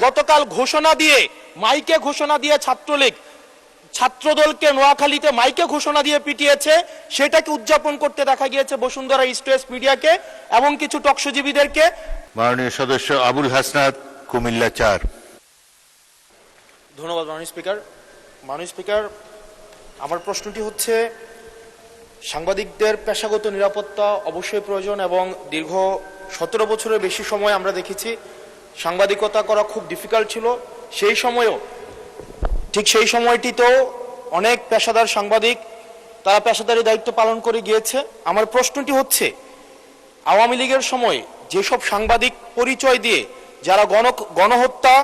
গতকাল ঘোষণা দিয়ে মাইকে ঘোষণা দিয়ে ছাত্রলীগ ছাত্রদলকে নোয়াখালীতে মাইকে ঘোষণা দিয়ে পিটিয়েছে, সেটাকে উদযাপন করতে দেখা গিয়েছে বসুন্ধরা ইস্ট ওয়েস্ট মিডিয়াকে এবং কিছু টকশোজীবীদেরকে। মাননীয় সদস্য আবুল হাসনাত, কুমিল্লা 4। ধন্যবাদ মাননীয় স্পিকার। মাননীয় স্পিকার, আমার প্রশ্নটি হচ্ছে, সাংবাদিকদের পেশাগত নিরাপত্তা অবশ্যই প্রয়োজন এবং দীর্ঘ 17 বছরের বেশি সময় আমরা দেখেছি সাংবাদিকতা করা খুব ডিফিকাল্ট ছিল। সেই সময়েও ঠিক সেই সময়টিতেও অনেক পেশাদার সাংবাদিক তারা পেশাদারি দায়িত্ব পালন করে গিয়েছে। আমার প্রশ্নটি হচ্ছে, আওয়ামী লীগের সময় যেসব সাংবাদিক পরিচয় দিয়ে যারা গণহত্যা,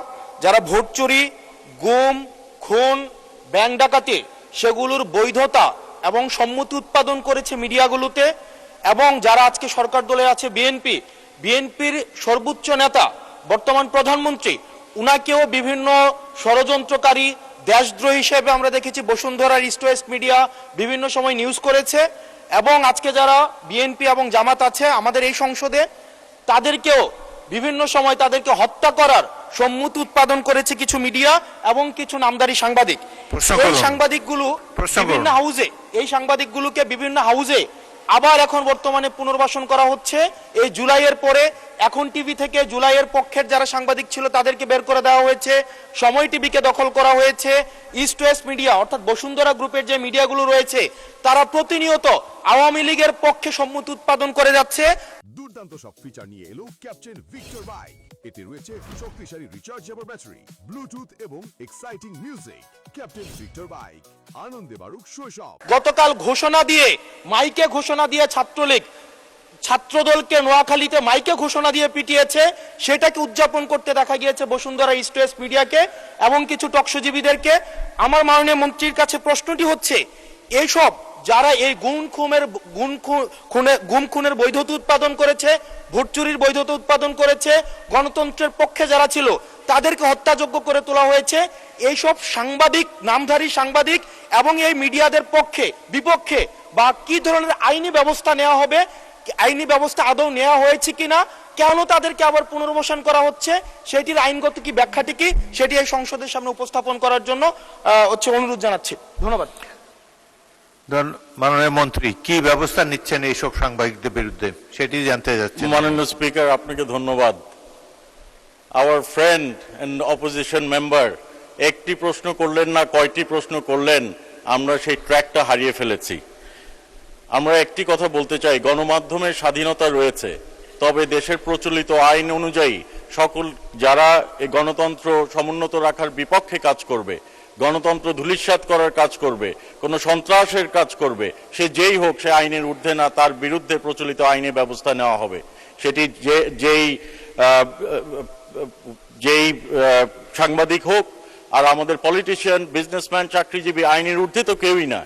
যারা ভোট চুরি, গুম, খুন, ব্যাংক ডাকাতি, সেগুলোর বৈধতা এবং সম্মতি উৎপাদন করেছে মিডিয়াগুলোতে, এবং যারা আজকে সরকার দলে আছে বিএনপির সর্বোচ্চ নেতা বর্তমান প্রধানমন্ত্রী, উনাকেও বিভিন্ন ষড়যন্ত্রকারী, দেশদ্রোহী হিসেবে আমরা দেখেছি বসুন্ধরার ইস্ট ওয়েস্ট মিডিয়া বিভিন্ন সময় নিউজ করেছে। এবং আজকে যারা বিএনপি এবং জামাত আছে আমাদের এই সংসদে, তাদেরকেও বিভিন্ন সময় তাদেরকে হত্যা করার সম্মতি উৎপাদন করেছে কিছু মিডিয়া এবং কিছু নামদারি সাংবাদিক। এই সাংবাদিকগুলোকে বিভিন্ন হাউজে আবার এখন বর্তমানে পুনর্বাসন করা হচ্ছে। এই জুলাইয়ের পরে এখন টিভি থেকে জুলাইয়ের পক্ষের যারা সাংবাদিক ছিল তাদেরকে বের করে দেওয়া হয়েছে, সময় টিভিকে দখল করা হয়েছে। ইস্ট ওয়েস্ট মিডিয়া অর্থাৎ বসুন্ধরা গ্রুপের যে মিডিয়াগুলো রয়েছে তারা প্রতিনিয়ত আওয়ামী লীগের পক্ষে সম্মতি উৎপাদন করে যাচ্ছে। দুর্দান্ত সব ফিচার নিয়ে এলো ক্যাপ্টেন ভিক্টর বাইক। এতে রয়েছে শক্তিশালী রিচার্জেবল ব্যাটারি, ব্লুটুথ এবং exciting music. Captain Victor bike, আনন্দে বাড়ুক শৈশব। গতকাল ঘোষণা দিয়ে মাইকে ঘোষণা দিয়ে ছাত্রলীগ ছাত্রদলকে নোয়াখালীতে মাইকে ঘোষণা দিয়ে পিটিয়েছে, সেটাকে উদযাপন করতে দেখা গিয়েছে বসুন্ধরা ইস্ট ওয়েস্ট মিডিয়াকে এবং কিছু টকশোজীবীদেরকে। আমার মাননীয় মন্ত্রীর কাছে প্রশ্নটি হচ্ছে, এইসব যারা এই গুম খুনের বৈধতা উৎপাদন করেছে, ভোট চুরির বৈধতা উৎপাদন করেছে, গণতন্ত্রের পক্ষে যারা ছিল তাদেরকে হত্যাযোগ্য করে তোলা হয়েছে, এইসব সাংবাদিক, নামধারী সাংবাদিক এবং এই মিডিয়াদের পক্ষে বিপক্ষে বা কি ধরনের আইনি ব্যবস্থা নেওয়া হবে, আইনি ব্যবস্থা আদৌ নেওয়া হয়েছে কিনা, কেন তাদেরকে আবার পুনর্বাসন করা হচ্ছে, সেটির আইনগত কি ব্যাখ্যাটি কি, সেটি এই সংসদের সামনে উপস্থাপন করার জন্য অনুরোধ জানাচ্ছি। ধন্যবাদ। মাননীয় মন্ত্রী, কি ব্যবস্থা নিচ্ছেন এইসব সাংবাদিকদের বিরুদ্ধে সেটি জানতে যাচ্ছি। মাননীয় স্পিকার, আপনাকে ধন্যবাদ। Our friend and opposition member একটি প্রশ্ন করলেন না, কয়টি প্রশ্ন করলেন, আমরা সেই ট্র্যাকটা হারিয়ে ফেলেছি। আমরা একটি কথা বলতে চাই, গণমাধ্যমের স্বাধীনতা রয়েছে, তবে দেশের প্রচলিত আইন অনুযায়ী সকল যারা এই গণতন্ত্র সমুন্নত রাখার বিপক্ষে কাজ করবে, গণতন্ত্র ধূলিসাৎ করার কাজ করবে, কোনো সন্ত্রাসের কাজ করবে, সে যেই হোক, সে আইনের ঊর্ধ্বে না, তার বিরুদ্ধে প্রচলিত আইনে ব্যবস্থা নেওয়া হবে। সেটি যেই সাংবাদিক হোক, আর আমাদের পলিটিশিয়ান, বিজনেসম্যান, চাকরিজীবী আইনের ঊর্ধ্বে তো কেউই না।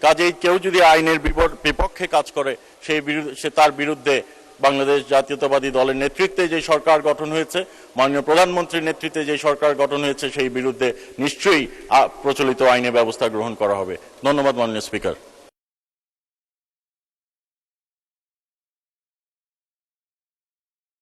কাজেই কেউ যদি আইনের বিপক্ষে কাজ করে সে তার বিরুদ্ধে বাংলাদেশ জাতীয়তাবাদী দলের নেতৃত্বে যে সরকার গঠন হয়েছে, মাননীয় প্রধানমন্ত্রীর নেতৃত্বে যে সরকার গঠন হয়েছে, সেই বিরুদ্ধে নিশ্চয়ই প্রচলিত আইনে ব্যবস্থা গ্রহণ করা হবে। ধন্যবাদ মাননীয় স্পিকার।